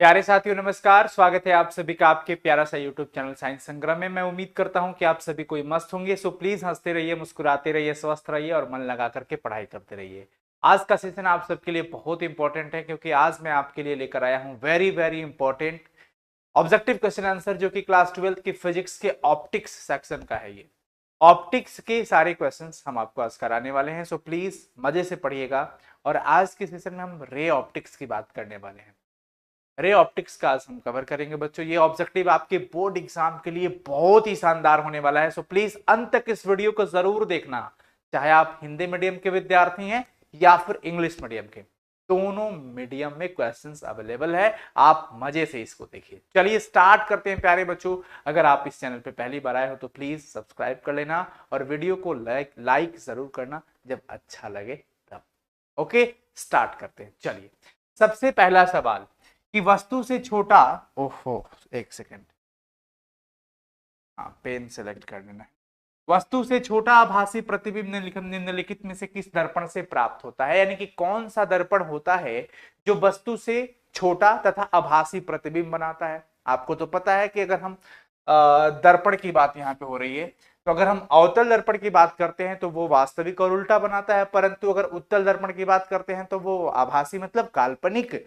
प्यारे साथियों नमस्कार। स्वागत है आप सभी का आपके प्यारा सा यूट्यूब चैनल साइंस संग्राम में। मैं उम्मीद करता हूं कि आप सभी कोई मस्त होंगे। सो प्लीज हंसते रहिए, मुस्कुराते रहिए, स्वस्थ रहिए और मन लगा करके पढ़ाई करते रहिए। आज का सेशन आप सबके लिए बहुत इंपॉर्टेंट है क्योंकि आज मैं आपके लिए लेकर आया हूं very very important objective question answer, जो कि क्लास 12 की फिजिक्स के ऑप्टिक्स सेक्शन का है। ये ऑप्टिक्स के सारे क्वेश्चंस हम आपको आज कराने वाले हैं। सो प्लीज मजे से पढ़िएगा। और आज के सेशन में हम रे ऑप्टिक्स की बात करने वाले हैं। रे ऑप्टिक्स का आज हम कवर करेंगे बच्चों। ये ऑब्जेक्टिव आपके बोर्ड एग्जाम के लिए बहुत ही शानदार होने वाला है। सो प्लीज अंत तक इस वीडियो को जरूर देखना, चाहे आप हिंदी मीडियम के विद्यार्थी हैं या फिर इंग्लिश मीडियम के। दोनों मीडियम में क्वेश्चंस अवेलेबल है, आप मजे से इसको देखिए। चलिए स्टार्ट करते हैं प्यारे बच्चों। अगर आप इस चैनल पे पहली बार आए हो तो प्लीज सब्सक्राइब कर लेना और वीडियो को लाइक जरूर करना जब अच्छा लगे तब। ओके, स्टार्ट करते हैं। चलिए, सबसे पहला सवाल कि वस्तु से छोटा, ओहो एक सेकेंड, हाँ पेन सेलेक्ट कर लेना है। वस्तु से छोटा आभासी प्रतिबिंब निम्नलिखित में से किस दर्पण से प्राप्त होता है? यानी कि कौन सा दर्पण होता है जो वस्तु से छोटा तथा आभासी प्रतिबिंब बनाता है? आपको तो पता है कि अगर हम दर्पण की बात यहाँ पे हो रही है, तो अगर हम अवतल दर्पण की बात करते हैं तो वो वास्तविक और उल्टा बनाता है, परंतु अगर उत्तल दर्पण की बात करते हैं तो वो आभासी मतलब काल्पनिक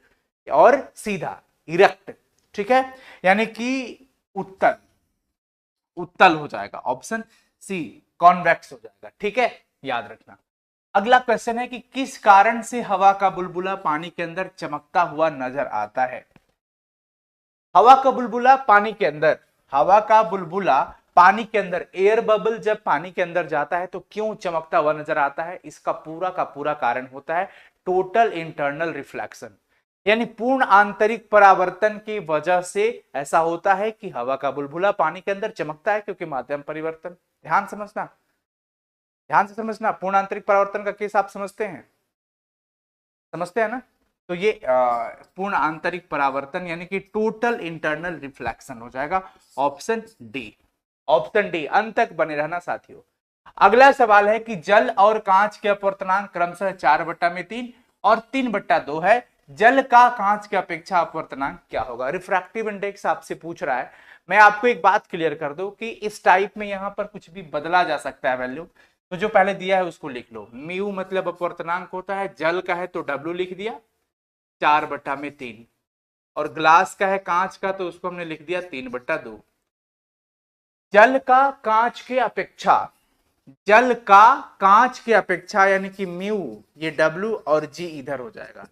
और सीधा, इरेक्ट। ठीक है, यानी कि उत्तल उत्तल हो जाएगा, ऑप्शन सी कॉन्वेक्स हो जाएगा। ठीक है, याद रखना। अगला क्वेश्चन है कि किस कारण से हवा का बुलबुला पानी के अंदर चमकता हुआ नजर आता है? हवा का बुलबुला पानी के अंदर, हवा का बुलबुला पानी के अंदर, एयर बबल जब पानी के अंदर जाता है तो क्यों चमकता हुआ नजर आता है? इसका पूरा का पूरा कारण होता है टोटल इंटरनल रिफ्लेक्शन, यानी पूर्ण आंतरिक परावर्तन की वजह से ऐसा होता है कि हवा का बुलबुला पानी के अंदर चमकता है, क्योंकि माध्यम परिवर्तन। ध्यान समझना, ध्यान से समझना। पूर्ण आंतरिक परावर्तन का केस आप समझते हैं, समझते हैं ना? तो ये पूर्ण आंतरिक परावर्तन यानी कि टोटल इंटरनल रिफ्लेक्शन हो जाएगा, ऑप्शन डी। ऑप्शन डी, अंत तक बने रहना साथियों। अगला सवाल है कि जल और कांच के अपवर्तनांक क्रमशः 4/3 और 3/2 है। जल का कांच की अपेक्षा अपवर्तनांक क्या होगा? रिफ्रैक्टिव इंडेक्स आपसे पूछ रहा है। मैं आपको एक बात क्लियर कर दूं कि इस टाइप में यहां पर कुछ भी बदला जा सकता है वैल्यू। तो जो पहले दिया है उसको लिख लो। म्यू मतलब अपवर्तनांक होता है, जल का है तो डब्ल्यू लिख दिया 4/3, और ग्लास का है कांच का तो उसको हमने लिख दिया 3/2। जल का कांच के अपेक्षा, जल का कांच की अपेक्षा यानी कि म्यू, ये डब्ल्यू और जी इधर हो जाएगा,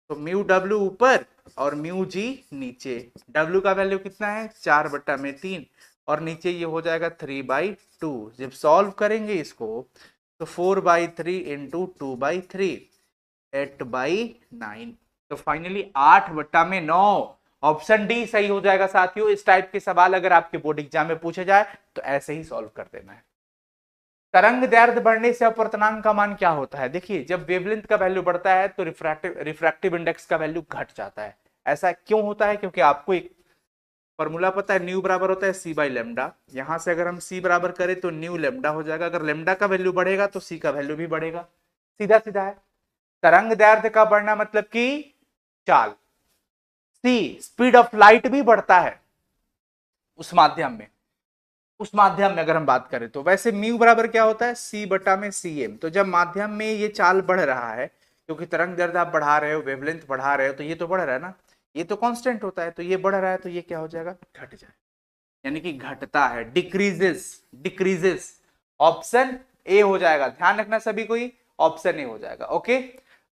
तो म्यू डब्ल्यू ऊपर और म्यू जी नीचे। डब्ल्यू का वैल्यू कितना है? 4/3, और नीचे ये हो जाएगा 3/2। जब सॉल्व करेंगे इसको तो 4/3 इंटू 2/3, 8/9, तो फाइनली 8/9। ऑप्शन डी सही हो जाएगा साथियों। इस टाइप के सवाल अगर आपके बोर्ड एग्जाम में पूछे जाए तो ऐसे ही सॉल्व कर देना है। तरंग दैर्ध्य बढ़ने से अपवर्तनांक का मान क्या होता है? देखिए, जब वेवलेंथ का वैल्यू बढ़ता है तो रिफ्रैक्टिव इंडेक्स का वैल्यू घट जाता है। ऐसा क्यों होता है? क्योंकि आपको एक फॉर्मूला पता है, न्यू बराबर होता है सी बाई लेमडा। यहां से अगर हम सी बराबर करें तो न्यू लेमडा हो जाएगा। अगर लेमडा का वैल्यू बढ़ेगा तो सी का वैल्यू भी बढ़ेगा, सीधा सीधा है। तरंग दैर्ध्य का बढ़ना मतलब कि चाल, सी स्पीड ऑफ लाइट भी बढ़ता है उस माध्यम में। उस माध्यम में अगर हम बात करें तो वैसे म्यू बराबर क्या होता है? C/में। तो जब माध्यम में ये चाल बढ़ रहा है, क्योंकि तरंग दैर्ध्य आप बढ़ा रहे हो, वेवलेंथ बढ़ा रहे हो, तो ये तो बढ़ रहा है ना, ये तो कांस्टेंट होता है, तो ये बढ़ रहा है तो ये क्या हो जाएगा? घट जाए, यानी कि घटता है, डिक्रीजेस, डिक्रीजेस। ऑप्शन ए हो जाएगा। ध्यान रखना सभी कोई, ऑप्शन ए हो जाएगा। ओके,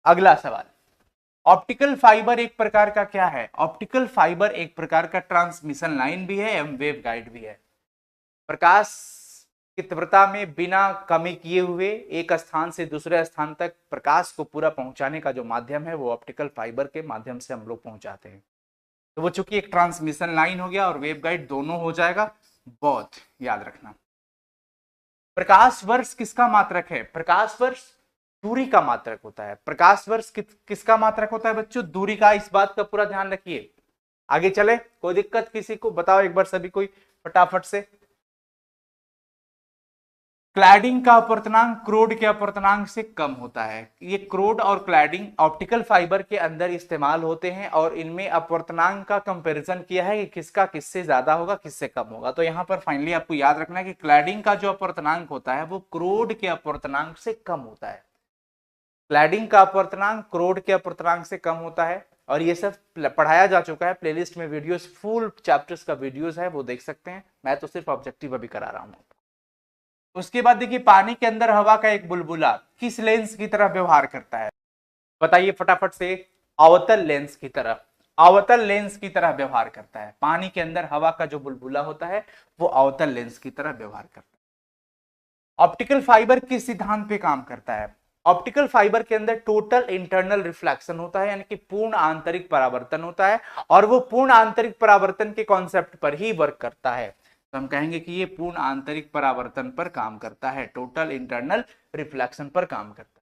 अगला सवाल। ऑप्टिकल फाइबर एक प्रकार का क्या है? ऑप्टिकल फाइबर एक प्रकार का ट्रांसमिशन लाइन भी है एवं वेव गाइड भी है। प्रकाश की तीव्रता में बिना कमी किए हुए एक स्थान से दूसरे स्थान तक प्रकाश को पूरा पहुंचाने का जो माध्यम है वो ऑप्टिकल फाइबर के माध्यम से हम लोग पहुंचाते हैं। तो वो चूंकि एक ट्रांसमिशन लाइन हो गया और वेव गाइड दोनों हो जाएगा, बहुत याद रखना। प्रकाश वर्ष किसका मात्रक है? प्रकाश वर्ष दूरी का मात्रक होता है। प्रकाश वर्ष किसका मात्रक होता है बच्चों? दूरी का। इस बात का पूरा ध्यान रखिए। आगे चले, कोई दिक्कत किसी को? बताओ एक बार सभी कोई फटाफट से। क्लैडिंग का अपवर्तनांक क्रोड के अपवर्तनांक से कम होता है। ये क्रोड और क्लैडिंग ऑप्टिकल फाइबर के अंदर इस्तेमाल होते हैं और इनमें अपवर्तनांक का कंपैरिजन किया है कि किसका किससे ज्यादा होगा, किससे कम होगा। तो यहाँ पर फाइनली आपको याद रखना है कि क्लैडिंग का जो अपवर्तनांक होता है वो क्रोड के अपवर्तनांक से कम होता है। क्लैडिंग का अपवर्तनांक क्रोड के अपवर्तनांक से कम होता है और ये सब पढ़ाया जा चुका है। प्लेलिस्ट में वीडियोस, फुल चैप्टर्स का वीडियोस है, वो देख सकते हैं। मैं तो सिर्फ ऑब्जेक्टिव अभी करा रहा हूं। उसके बाद देखिए, पानी के अंदर हवा का एक बुलबुला किस लेंस की तरह व्यवहार करता है? बताइए फटाफट से। अवतल लेंस की तरह, अवतल लेंस की तरह व्यवहार करता है। पानी के अंदर हवा का जो बुलबुला होता है वो अवतल लेंस की तरह व्यवहार करता है। ऑप्टिकल फाइबर किस सिद्धांत पे काम करता है? ऑप्टिकल फाइबर के अंदर टोटल इंटरनल रिफ्लेक्शन होता है, यानी कि पूर्ण आंतरिक परावर्तन होता है और वो पूर्ण आंतरिक परावर्तन के कॉन्सेप्ट पर ही वर्क करता है। तो हम कहेंगे कि ये पूर्ण आंतरिक परावर्तन पर काम करता है, टोटल इंटरनल रिफ्लेक्शन पर काम करता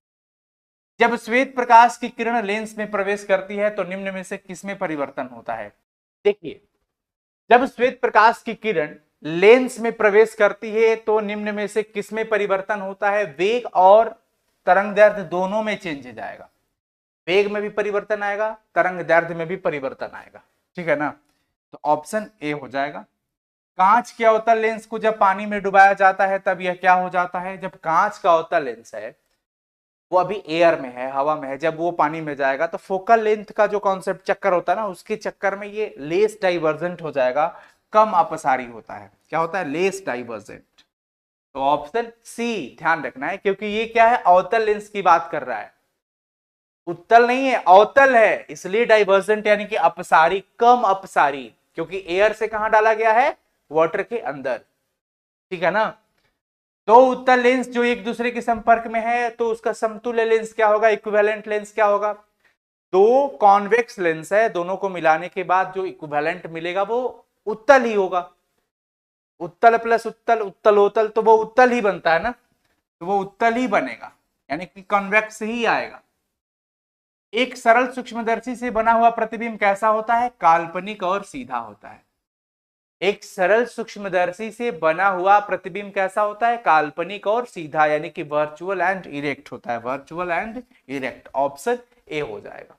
है। जब श्वेत प्रकाश की किरण लेंस में प्रवेश करती है तो निम्न में से किसमें परिवर्तन होता है? देखिए, जब श्वेत प्रकाश की किरण लेंस में प्रवेश करती है तो निम्न में से किसमें परिवर्तन होता है? वेग और तरंग दैर्ध्य दोनों में चेंज जाएगा। वेग में भी परिवर्तन आएगा, तरंग दैर्ध्य में भी परिवर्तन आएगा। ठीक है ना? तो ऑप्शन ए हो जाएगा। कांच के अवतल लेंस को जब पानी में डुबाया जाता है तब यह क्या हो जाता है? जब कांच का अवतल लेंस है वो अभी एयर में है, हवा में है, जब वो पानी में जाएगा तो फोकल लेंथ का जो कॉन्सेप्ट चक्कर होता है ना, उसके चक्कर में ये लेस डाइवर्जेंट हो जाएगा, कम अपसारी होता है। क्या होता है? Less divergent. तो ऑप्शन सी ध्यान रखना है, क्योंकि ये क्या है? अवतल लेंस की बात कर रहा है, उत्तल नहीं है, अवतल है, इसलिए डाइवर्जेंट यानी कि अपसारी, कम अपसारी, क्योंकि एयर से कहां डाला गया है? वाटर के अंदर। ठीक है ना? दो उत्तल लेंस जो एक दूसरे के संपर्क में है तो उसका समतुल्य लेंस क्या होगा? इक्विवेलेंट लेंस क्या होगा? दो कॉन्वेक्स लेंस है, दोनों को मिलाने के बाद जो इक्विवेलेंट मिलेगा वो उत्तल ही होगा। उत्तल प्लस उत्तल, उत्तलोत्तल, तो वो उत्तल ही बनता है ना, तो वो उत्तल ही बनेगा, यानी कि कॉन्वेक्स ही आएगा। एक सरल सूक्ष्मदर्शी से बना हुआ प्रतिबिंब कैसा होता है? काल्पनिक और सीधा होता है। एक सरल सूक्ष्मदर्शी से बना हुआ प्रतिबिंब कैसा होता है? काल्पनिक और सीधा, यानी कि वर्चुअल एंड इरेक्ट होता है, virtual and erect. Option A हो जाएगा।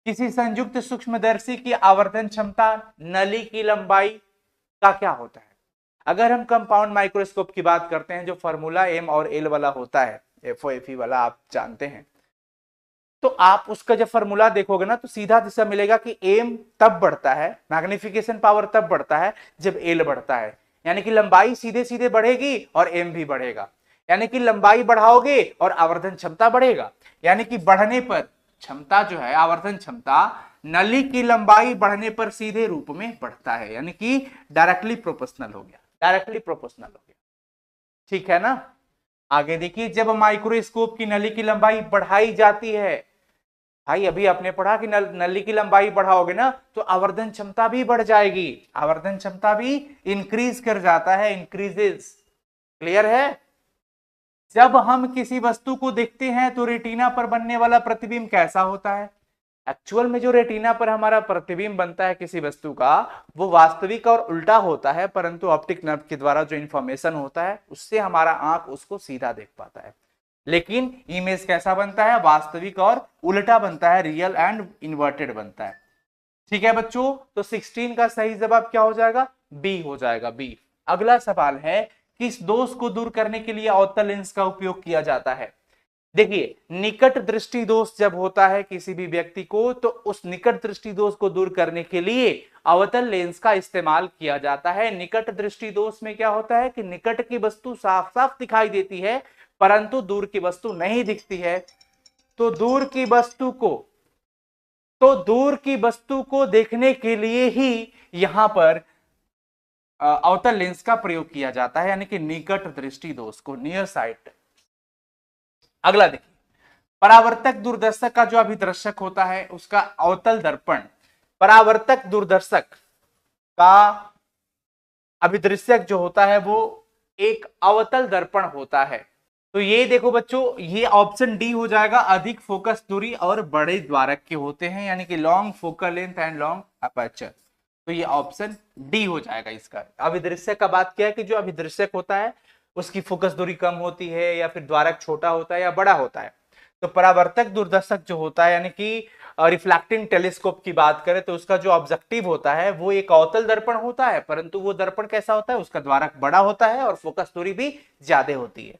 किसी संयुक्त सूक्ष्मदर्शी की आवर्धन क्षमता नली की लंबाई का क्या होता है? अगर हम कंपाउंड माइक्रोस्कोप की बात करते हैं, जो फॉर्मूला एम और एल वाला होता है, एफओ वाला आप जानते हैं, तो आप उसका जब फॉर्मूला देखोगे ना तो सीधा दिशा मिलेगा कि एम तब बढ़ता है, मैग्निफिकेशन पावर तब बढ़ता है जब एल बढ़ता है, यानी कि लंबाई सीधे सीधे बढ़ेगी और एम भी बढ़ेगा, यानी कि लंबाई बढ़ाओगे और आवर्धन क्षमता बढ़ेगा, यानी कि बढ़ने पर क्षमता जो है, आवर्धन क्षमता नली की लंबाई बढ़ने पर सीधे रूप में बढ़ता है, यानी कि डायरेक्टली प्रोपोर्शनल हो गया, डायरेक्टली प्रोपोर्शनल हो गया। ठीक है ना? आगे देखिए, जब माइक्रोस्कोप की नली की लंबाई बढ़ाई जाती है, भाई अभी आपने पढ़ा कि नली की लंबाई बढ़ाओगे ना तो आवर्धन क्षमता भी बढ़ जाएगी, आवर्धन क्षमता भी इंक्रीज कर जाता है, इंक्रीजेस। क्लियर है? जब हम किसी वस्तु को देखते हैं तो रेटिना पर बनने वाला प्रतिबिंब कैसा होता है? एक्चुअल में जो रेटिना पर हमारा प्रतिबिंब बनता है किसी वस्तु का, वो वास्तविक और उल्टा होता है, परंतु ऑप्टिक नर्व के द्वारा जो इंफॉर्मेशन होता है उससे हमारा आंख उसको सीधा देख पाता है। लेकिन इमेज कैसा बनता है? वास्तविक और उल्टा बनता है, रियल एंड इन्वर्टेड बनता है। ठीक है बच्चों, तो 16 का सही जवाब क्या हो जाएगा? बी हो जाएगा, बी। अगला सवाल है, किस दोष को दूर करने के लिए अवतल लेंस का उपयोग किया जाता है? देखिए, निकट दृष्टि दोष जब होता है किसी भी व्यक्ति को, तो उस निकट दृष्टि दोष को दूर करने के लिए अवतल लेंस का इस्तेमाल किया जाता है। निकट दृष्टि दोष में क्या होता है कि निकट की वस्तु साफ साफ दिखाई देती है परंतु दूर की वस्तु नहीं दिखती है, तो दूर की वस्तु को देखने के लिए ही यहां पर अवतल लेंस का प्रयोग किया जाता है, यानी कि निकट दृष्टि दोष को, नियर साइट। अगला देखिए, परावर्तक दूरदर्शक का जो अभिदर्शक होता है उसका अवतल दर्पण, परावर्तक दूरदर्शक का अभिदर्शक जो होता है वो एक अवतल दर्पण होता है। तो ये देखो बच्चों, ये ऑप्शन डी हो जाएगा, अधिक फोकस दूरी और बड़े द्वारक के होते हैं, यानी कि long focal length and long aperture. तो ये ऑप्शन डी हो जाएगा इसका। अभिदर्शक का बात किया है कि जो अभिदर्शक होता है उसकी फोकस दूरी कम होती है या फिर द्वारक छोटा होता है या बड़ा होता है। तो परावर्तक दूरदर्शक जो होता है यानी कि रिफ्लेक्टिंग टेलीस्कोप की बात करें तो उसका जो ऑब्जेक्टिव होता है वो एक अवतल दर्पण होता है, परंतु वो दर्पण कैसा होता है, उसका द्वारक बड़ा होता है और फोकस दूरी भी ज्यादा होती है।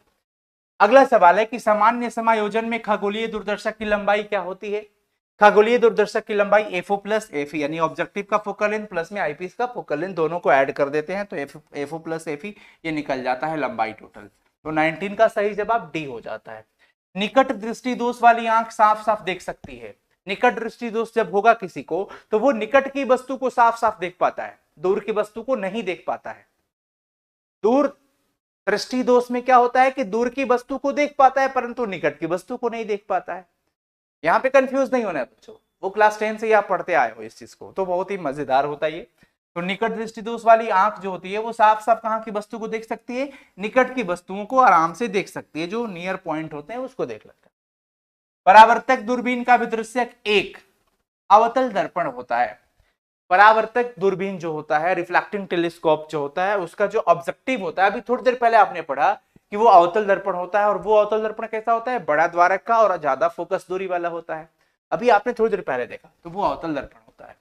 अगला सवाल है कि सामान्य समायोजन में खगोलीय दूरदर्शक की लंबाई क्या होती है। खगोलीय दूरदर्शक की लंबाई एफओ प्लस एफई यानी ऑब्जेक्टिव का फोकल लेंथ प्लस में आईपीस का फोकल लेंथ दोनों को ऐड कर देते हैं तो एफओ प्लस एफई ये निकल जाता है लंबाई टोटल। तो 19 का सही जवाब डी हो जाता है। निकट दृष्टि दोष वाली आंख साफ साफ देख सकती है। निकट दृष्टि दोष जब होगा किसी को तो वो निकट की वस्तु को साफ साफ देख पाता है, दूर की वस्तु को नहीं देख पाता है। दूर दृष्टि दोष में क्या होता है कि दूर की वस्तु को देख पाता है परंतु निकट की वस्तु को नहीं देख पाता है। यहाँ पे कंफ्यूज नहीं होना है बच्चों, वो क्लास 10 से ही आप पढ़ते आए हो इस चीज को, तो बहुत ही मजेदार होता है ये। तो निकट दृष्टि दोष वाली आंख जो होती है वो साफ साफ कहाँ की वस्तु को देख सकती है, निकट की वस्तुओं को आराम से देख सकती है, जो नियर पॉइंट होते हैं उसको देख लेता है। परावर्तक दूरबीन का विदृश्यक एक अवतल दर्पण होता है। परावर्तक दूरबीन जो होता है, रिफ्लेक्टिंग टेलीस्कोप जो होता है, उसका जो ऑब्जेक्टिव होता है, अभी थोड़ी देर पहले आपने पढ़ा कि वो अवतल दर्पण होता है, और वो अवतल दर्पण कैसा होता है, बड़ा द्वारक का और ज्यादा फोकस दूरी वाला होता है। अभी आपने थोड़ी देर पहले देखा, तो वो अवतल दर्पण होता है।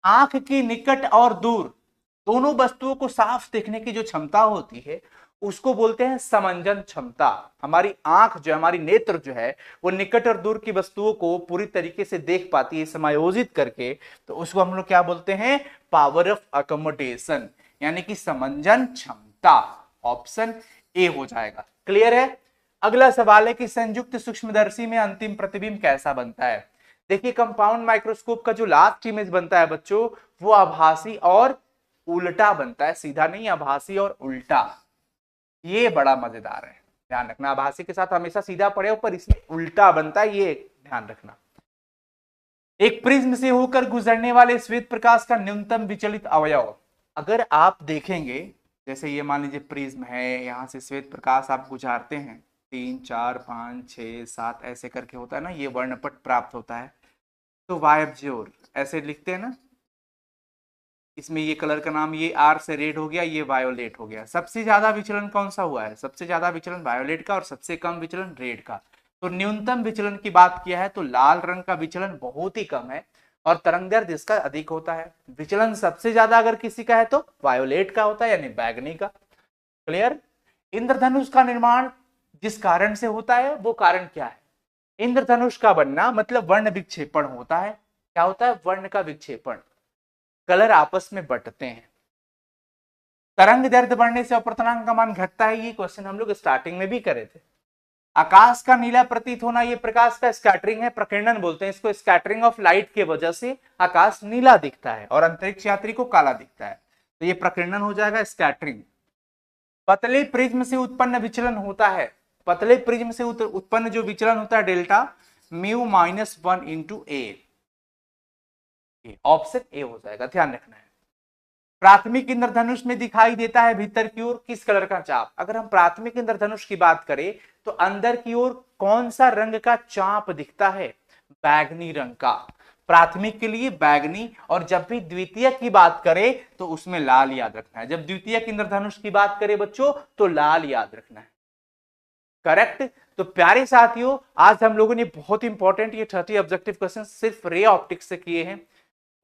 आंख की निकट और दूर दोनों वस्तुओं को साफ देखने की जो क्षमता होती है उसको बोलते हैं समंजन क्षमता। हमारी आंख जो, हमारी नेत्र जो है, वो निकट और दूर की वस्तुओं को पूरी तरीके से देख पाती है समायोजित करके, तो उसको हम लोग क्या बोलते हैं, पावर ऑफ अकोमोडेशन यानी कि समंजन क्षमता। ऑप्शन ए हो जाएगा। क्लियर है। अगला सवाल है कि संयुक्त सूक्ष्मदर्शी में अंतिम प्रतिबिंब कैसा बनता है। देखिए कंपाउंड माइक्रोस्कोप का जो लास्ट इमेज बनता है बच्चों, वो आभासी और उल्टा बनता है, सीधा नहीं, आभासी और उल्टा। ये बड़ा मजेदार है, ध्यान रखना। आभासी के साथ हमेशा सीधा पड़े हो, पर इसमें उल्टा बनता है, ये ध्यान रखना। एक प्रिज्म से होकर गुजरने वाले श्वेत प्रकाश का न्यूनतम विचलित अवयव, अगर आप देखेंगे, जैसे ये मान लीजिए प्रिज्म है, यहां से श्वेत प्रकाश आप गुजारते हैं, 3 4 5 6 7 ऐसे करके होता है ना, ये वर्णपट प्राप्त होता है, तो वायब्ज्योर ऐसे लिखते हैं ना, इसमें ये कलर का नाम, ये आर से रेड हो गया, ये वायोलेट हो गया। सबसे ज्यादा विचलन कौन सा हुआ है, सबसे ज्यादा विचलन वायोलेट का और सबसे कम विचलन रेड का। तो न्यूनतम विचलन की बात किया है तो लाल रंग का विचलन बहुत ही कम है और तरंगदैर्घ्य इसका अधिक होता है। विचलन सबसे ज्यादा अगर किसी का है तो वायोलेट का होता है यानी बैगनी का। क्लियर। इंद्रधनुष का निर्माण जिस कारण से होता है वो कारण क्या है। इंद्रधनुष का बनना मतलब वर्ण विक्षेपण होता है। क्या होता है, वर्ण का विक्षेपण, कलर आपस में बटते हैं। तरंग दैर्घ्य बढ़ने से अपवर्तनांक का मान घटता है, ये क्वेश्चन हम लोग स्टार्टिंग में भी करे थे। आकाश का नीला प्रतीत होना, ये प्रकाश का स्कैटरिंग है, प्रकीर्णन बोलते हैं इसको। स्कैटरिंग ऑफ लाइट की वजह से आकाश नीला दिखता है और अंतरिक्ष यात्री को काला दिखता है, तो ये प्रकीर्णन हो जाएगा, स्कैटरिंग। पतले प्रिज्म से उत्पन्न विचलन होता है, पतले प्रिज्म से उत्पन्न जो विचलन होता है delta mu -1 into A. Option A हो जाएगा, ध्यान रखना है। प्राथमिक इंद्रधनुष में दिखाई देता है भीतर की ओर किस कलर का चाप। अगर हम प्राथमिक इंद्रधनुष की बात करें तो अंदर की ओर कौन सा रंग का चाप दिखता है, बैगनी रंग का। प्राथमिक के लिए बैगनी, और जब भी द्वितीयक की बात करें तो उसमें लाल याद रखना है। जब द्वितीयक इंद्रधनुष की बात करें बच्चों तो लाल याद रखना है। करेक्ट। तो प्यारे साथियों, आज हम लोगों ने बहुत इंपॉर्टेंट ये 30 ऑब्जेक्टिव क्वेश्चन सिर्फ रे ऑप्टिक्स से किए हैं।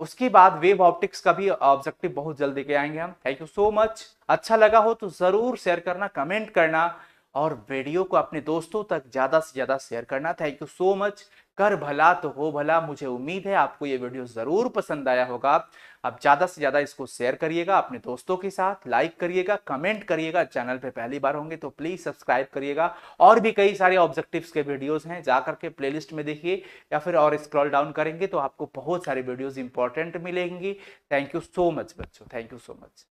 उसके बाद वेव ऑप्टिक्स का भी ऑब्जेक्टिव बहुत जल्दी के आएंगे हम। Thank you so much. अच्छा लगा हो तो जरूर शेयर करना, कमेंट करना और वीडियो को अपने दोस्तों तक ज्यादा से ज्यादा शेयर करना। Thank you so much. कर भला तो हो भला। मुझे उम्मीद है आपको ये वीडियो जरूर पसंद आया होगा। अब ज्यादा से ज्यादा इसको शेयर करिएगा अपने दोस्तों के साथ, लाइक करिएगा, कमेंट करिएगा। चैनल पे पहली बार होंगे तो प्लीज सब्सक्राइब करिएगा। और भी कई सारे ऑब्जेक्टिव्स के वीडियोस हैं, जाकर के प्लेलिस्ट में देखिए या फिर और स्क्रॉल डाउन करेंगे तो आपको बहुत सारी वीडियोस इंपॉर्टेंट मिलेंगी। थैंक यू सो मच बच्चों, थैंक यू सो मच।